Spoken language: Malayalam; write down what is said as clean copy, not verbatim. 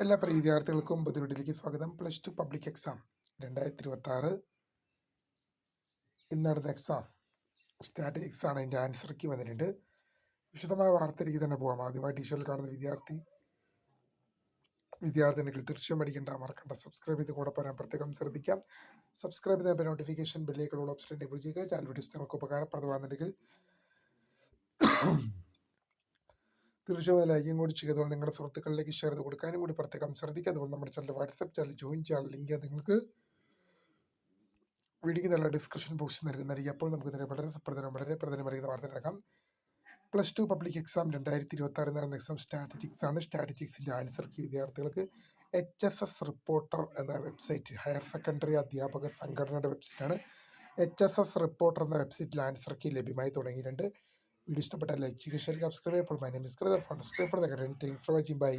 എല്ലാ പ്രിയ വിദ്യാർത്ഥികൾക്കും പുതിയ സ്വാഗതം. പ്ലസ് ടു പബ്ലിക് എക്സാം 2026 ഇന്ന് നടന്ന എക്സാം സ്റ്റാറ്റിസ്റ്റിക്സ് ആണ്. അതിൻ്റെ ആൻസർ കീ വന്നിട്ടുണ്ട്. വിശദമായ വാർത്തയിലേക്ക് തന്നെ പോകാം. ആദ്യമായി ടീച്ചറിൽ കാണുന്ന വിദ്യാർത്ഥിനികൾ തീർച്ചയായും അടിക്കേണ്ട മറക്കണ്ട സബ്സ്ക്രൈബ് ചെയ്ത് കൂടെ പറയാൻ പ്രത്യേകം ശ്രദ്ധിക്കാം. സബ്സ്ക്രൈബ് ചെയ്ത നോട്ടിഫിക്കേഷൻ ബെല്ലേക്കുള്ള ഓപ്ഷൻ എനേബിൾ ചെയ്യുക. ചാനൽ വീഡിയോസ് നിങ്ങൾക്ക് ഉപകാരപ്രദമാകുന്നുണ്ടെങ്കിൽ തീർച്ചയായും ലൈക്കും കൂടി ചെയ്തതുകൊണ്ട് നിങ്ങളുടെ സുഹൃത്തുക്കളിലേക്ക് ഷെയർ ചെയ്ത് കൊടുക്കാനും കൂടി പ്രത്യേകം ശ്രദ്ധിക്കുക. അതുപോലെ നമ്മുടെ ചാനൽ വാട്സപ്പ് ചാനൽ ജോയിൻ ചെയ്യാൻ ലിങ്ക് നിങ്ങൾക്ക് വീഡിയോക്ക് നല്ല ഡിസ്ക്രിപ്ഷൻ ബോക്സ് നൽകുന്നതായിരിക്കും. അപ്പോൾ നമുക്ക് ഇതിനെ വളരെ പ്രധാനമറിയുന്ന വാർത്ത നടക്കാം. പ്ലസ് ടു പബ്ലിക് എക്സാം 2026 നടന്ന എക്സാം സ്റ്റാറ്റിസ്റ്റിക്സ് ആണ്. സ്റ്റാറ്റിസ്റ്റിക്സിൻ്റെ ആൻസർ കീ വിദ്യാർത്ഥികൾക്ക് HSS റിപ്പോർട്ടർ എന്ന വെബ്സൈറ്റ്, ഹയർ സെക്കൻഡറി അധ്യാപക സംഘടനയുടെ വെബ്സൈറ്റാണ്. HSS റിപ്പോർട്ടർ എന്ന വെബ്സൈറ്റിൽ ആൻസർ കീ ലഭ്യമായി തുടങ്ങിയിട്ടുണ്ട്. വീഡിയോ ഇഷ്ടപ്പെട്ടാൽ ലൈക്ക് ചെയ്യുക, ഷെയർ, സബ്സ്ക്രൈബ്. അപ്പോൾ my name is Kritha. For the guidance. Thanks for watching. By.